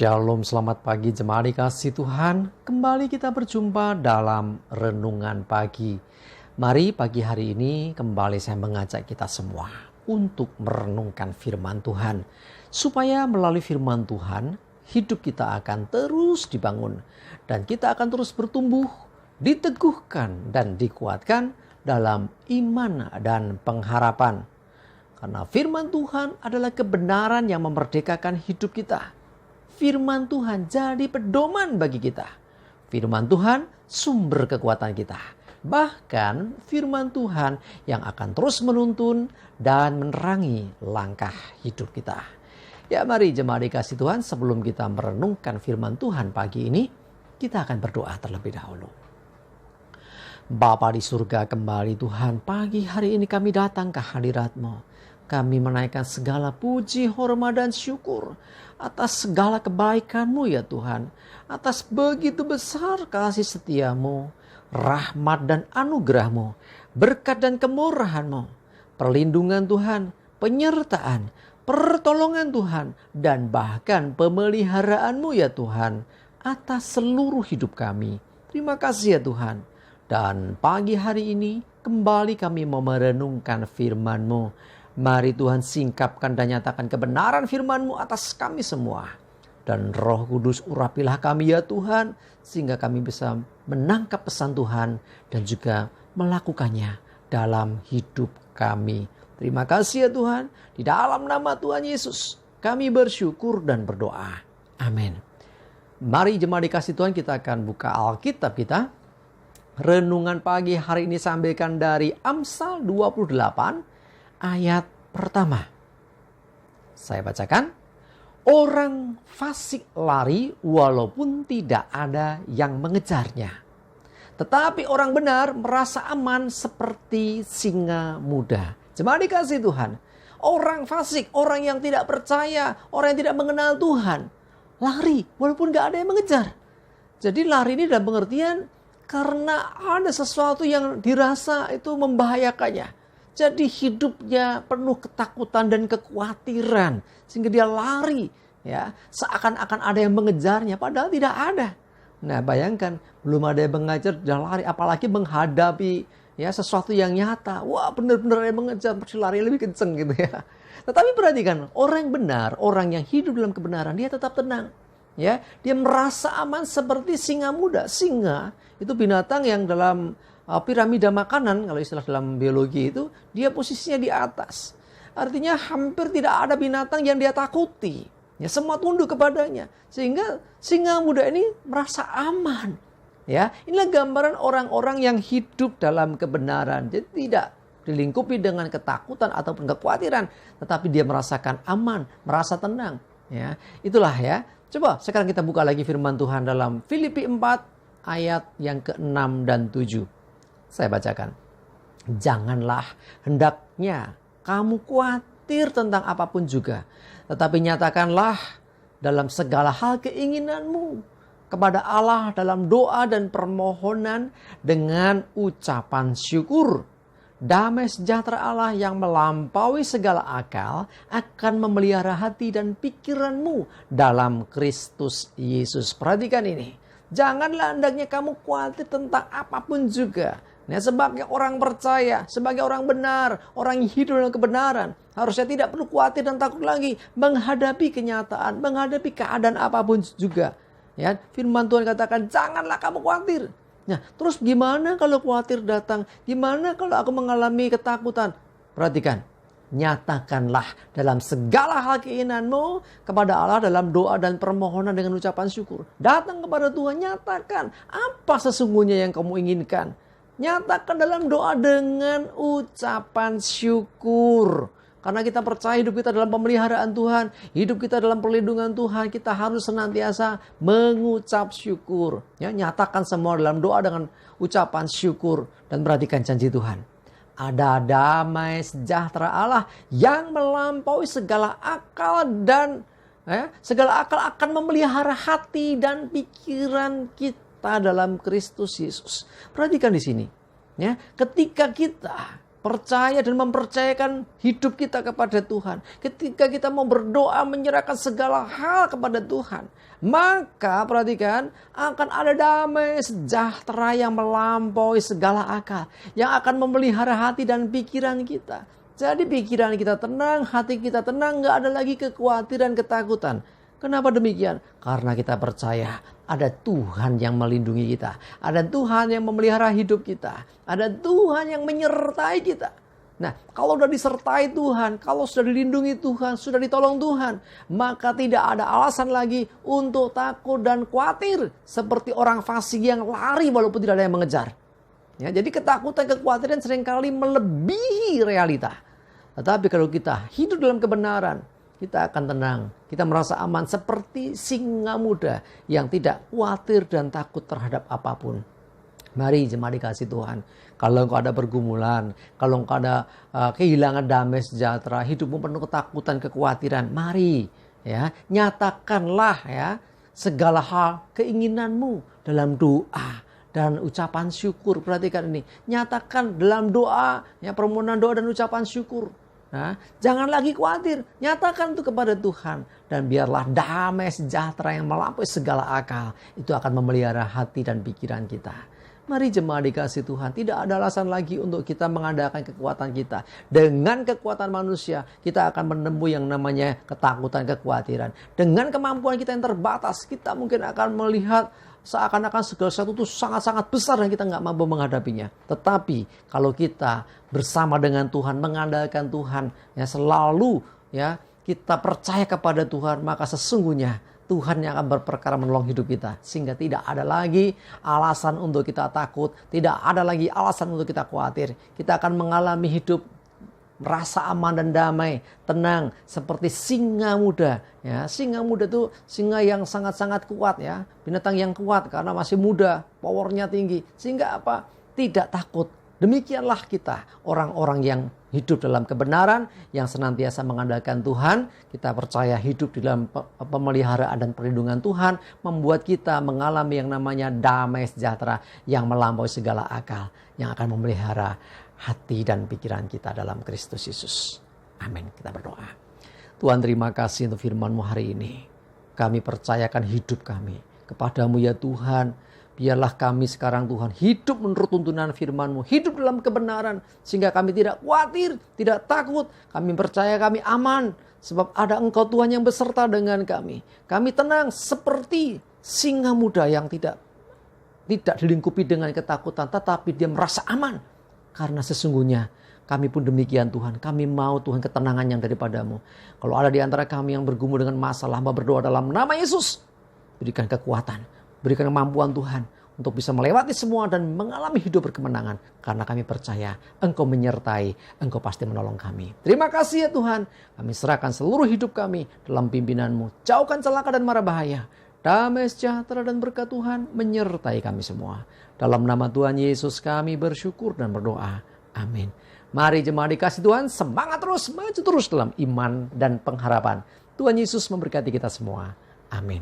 Shalom, selamat pagi jemaat dikasih Tuhan. Kembali kita berjumpa dalam renungan pagi. Mari pagi hari ini kembali saya mengajak kita semua untuk merenungkan firman Tuhan. Supaya melalui firman Tuhan, hidup kita akan terus dibangun. Dan kita akan terus bertumbuh, diteguhkan dan dikuatkan dalam iman dan pengharapan. Karena firman Tuhan adalah kebenaran yang memerdekakan hidup kita. Firman Tuhan jadi pedoman bagi kita. Firman Tuhan sumber kekuatan kita. Bahkan firman Tuhan yang akan terus menuntun dan menerangi langkah hidup kita. Ya, mari jemaat dikasih Tuhan, sebelum kita merenungkan firman Tuhan pagi ini, kita akan berdoa terlebih dahulu. Bapa di surga, kembali Tuhan, pagi hari ini kami datang ke hadirat-Mu. Kami menaikkan segala puji, hormat, dan syukur atas segala kebaikan-Mu ya Tuhan. Atas begitu besar kasih setia-Mu, rahmat dan anugerah-Mu, berkat dan kemurahan-Mu, perlindungan Tuhan, penyertaan, pertolongan Tuhan, dan bahkan pemeliharaan-Mu ya Tuhan atas seluruh hidup kami. Terima kasih ya Tuhan. Dan pagi hari ini kembali kami mau merenungkan firman-Mu. Mari Tuhan singkapkan dan nyatakan kebenaran firman-Mu atas kami semua. Dan Roh Kudus urapilah kami ya Tuhan, sehingga kami bisa menangkap pesan Tuhan dan juga melakukannya dalam hidup kami. Terima kasih ya Tuhan, di dalam nama Tuhan Yesus kami bersyukur dan berdoa. Amin. Mari jemaat dikasih Tuhan, kita akan buka Alkitab kita. Renungan pagi hari ini sampaikan dari Amsal 28 ayat pertama. Saya bacakan. Orang fasik lari walaupun tidak ada yang mengejarnya. Tetapi orang benar merasa aman seperti singa muda. Jemaat dikasih Tuhan. Orang fasik, orang yang tidak percaya, orang yang tidak mengenal Tuhan, lari walaupun gak ada yang mengejar. Jadi lari ini dalam pengertian karena ada sesuatu yang dirasa itu membahayakannya. Jadi hidupnya penuh ketakutan dan kekhawatiran. Sehingga dia lari. Ya, seakan-akan ada yang mengejarnya. Padahal tidak ada. Nah bayangkan. Belum ada yang mengejar. Dia lari. Apalagi menghadapi ya sesuatu yang nyata. Wah benar-benar yang mengejar. Pasti lari lebih kenceng gitu ya. Tetapi perhatikan. Orang yang benar. Orang yang hidup dalam kebenaran. Dia tetap tenang. Ya, dia merasa aman seperti singa muda. Singa itu binatang yang dalam piramida makanan, kalau istilah dalam biologi itu, dia posisinya di atas. Artinya hampir tidak ada binatang yang dia takuti. Ya, semua tunduk kepadanya. Sehingga singa muda ini merasa aman. Ya, inilah gambaran orang-orang yang hidup dalam kebenaran. Jadi tidak dilingkupi dengan ketakutan ataupun kekhawatiran, tetapi dia merasakan aman, merasa tenang. Ya, itulah ya. Coba sekarang kita buka lagi firman Tuhan dalam Filipi 4 ayat yang ke-6 dan 7. Saya bacakan. Janganlah hendaknya kamu khawatir tentang apapun juga. Tetapi nyatakanlah dalam segala hal keinginanmu kepada Allah dalam doa dan permohonan dengan ucapan syukur. Damai sejahtera Allah yang melampaui segala akal akan memelihara hati dan pikiranmu dalam Kristus Yesus. Perhatikan ini. Janganlah hendaknya kamu khawatir tentang apapun juga. Nah, sebagai orang percaya, sebagai orang benar, orang yang hidup dalam kebenaran, harusnya tidak perlu khawatir dan takut lagi menghadapi kenyataan, menghadapi keadaan apapun juga. Ya, firman Tuhan katakan, janganlah kamu khawatir. Nah, terus gimana kalau khawatir datang? Gimana kalau aku mengalami ketakutan? Perhatikan, nyatakanlah dalam segala hal keinginanmu kepada Allah dalam doa dan permohonan dengan ucapan syukur. Datang kepada Tuhan, nyatakan apa sesungguhnya yang kamu inginkan. Nyatakan dalam doa dengan ucapan syukur. Karena kita percaya hidup kita dalam pemeliharaan Tuhan. Hidup kita dalam perlindungan Tuhan. Kita harus senantiasa mengucap syukur. Ya, nyatakan semua dalam doa dengan ucapan syukur. Dan perhatikan janji Tuhan. Ada damai sejahtera Allah yang melampaui segala akal dan segala akal akan memelihara hati dan pikiran kita dalam Kristus Yesus. Perhatikan di sini. Ya, ketika kita percaya dan mempercayakan hidup kita kepada Tuhan, ketika kita mau berdoa menyerahkan segala hal kepada Tuhan, maka perhatikan, akan ada damai sejahtera yang melampaui segala akal, yang akan memelihara hati dan pikiran kita. Jadi pikiran kita tenang, hati kita tenang, gak ada lagi kekhawatiran, ketakutan. Kenapa demikian? Karena kita percaya ada Tuhan yang melindungi kita. Ada Tuhan yang memelihara hidup kita. Ada Tuhan yang menyertai kita. Nah, kalau sudah disertai Tuhan, kalau sudah dilindungi Tuhan, sudah ditolong Tuhan, maka tidak ada alasan lagi untuk takut dan khawatir. Seperti orang fasik yang lari walaupun tidak ada yang mengejar. Ya, jadi ketakutan, kekhawatiran seringkali melebihi realita. Tetapi kalau kita hidup dalam kebenaran, kita akan tenang, kita merasa aman seperti singa muda yang tidak khawatir dan takut terhadap apapun. Mari jemaat dikasih Tuhan, kalau engkau ada pergumulan, kalau engkau ada kehilangan damai sejahtera, hidupmu penuh ketakutan, kekhawatiran, mari ya, nyatakanlah ya segala hal keinginanmu dalam doa dan ucapan syukur. Perhatikan ini, nyatakan dalam doa, ya, permohonan doa dan ucapan syukur. Nah, jangan lagi khawatir, nyatakan itu kepada Tuhan, dan biarlah damai sejahtera yang melampaui segala akal itu akan memelihara hati dan pikiran kita. Mari jemaat dikasih Tuhan, tidak ada alasan lagi untuk kita mengandalkan kekuatan kita. Dengan kekuatan manusia, kita akan menemui yang namanya ketakutan, kekhawatiran. Dengan kemampuan kita yang terbatas, kita mungkin akan melihat seakan-akan segala sesuatu itu sangat-sangat besar dan kita nggak mampu menghadapinya. Tetapi kalau kita bersama dengan Tuhan, mengandalkan Tuhan, ya selalu ya kita percaya kepada Tuhan, maka sesungguhnya Tuhan yang akan berperkara menolong hidup kita. Sehingga tidak ada lagi alasan untuk kita takut, tidak ada lagi alasan untuk kita khawatir. Kita akan mengalami hidup merasa aman dan damai, tenang seperti singa muda. Ya, singa muda itu singa yang sangat-sangat kuat ya, binatang yang kuat karena masih muda, powernya tinggi. Sehingga apa? Tidak takut. Demikianlah kita, orang-orang yang hidup dalam kebenaran, yang senantiasa mengandalkan Tuhan. Kita percaya hidup di dalam pemeliharaan dan perlindungan Tuhan, membuat kita mengalami yang namanya damai sejahtera yang melampaui segala akal, yang akan memelihara hati dan pikiran kita dalam Kristus Yesus. Amin. Kita berdoa. Tuhan, terima kasih untuk firman-Mu hari ini. Kami percayakan hidup kami kepadamu ya Tuhan. Biarlah kami sekarang Tuhan hidup menurut tuntunan firman-Mu, hidup dalam kebenaran, sehingga kami tidak khawatir, tidak takut. Kami percaya kami aman, sebab ada Engkau Tuhan yang beserta dengan kami. Kami tenang seperti singa muda yang tidak dilingkupi dengan ketakutan, tetapi dia merasa aman. Karena sesungguhnya kami pun demikian Tuhan. Kami mau Tuhan ketenangan yang daripada-Mu. Kalau ada di antara kami yang bergumul dengan masalah, hamba berdoa dalam nama Yesus. Berikan kekuatan, berikan kemampuan Tuhan untuk bisa melewati semua dan mengalami hidup berkemenangan. Karena kami percaya Engkau menyertai, Engkau pasti menolong kami. Terima kasih ya Tuhan. Kami serahkan seluruh hidup kami dalam pimpinan-Mu. Jauhkan celaka dan mara bahaya. Damai sejahtera dan berkat Tuhan menyertai kami semua. Dalam nama Tuhan Yesus kami bersyukur dan berdoa. Amin. Mari jemaat dikasih Tuhan, semangat terus, maju terus dalam iman dan pengharapan. Tuhan Yesus memberkati kita semua. Amin.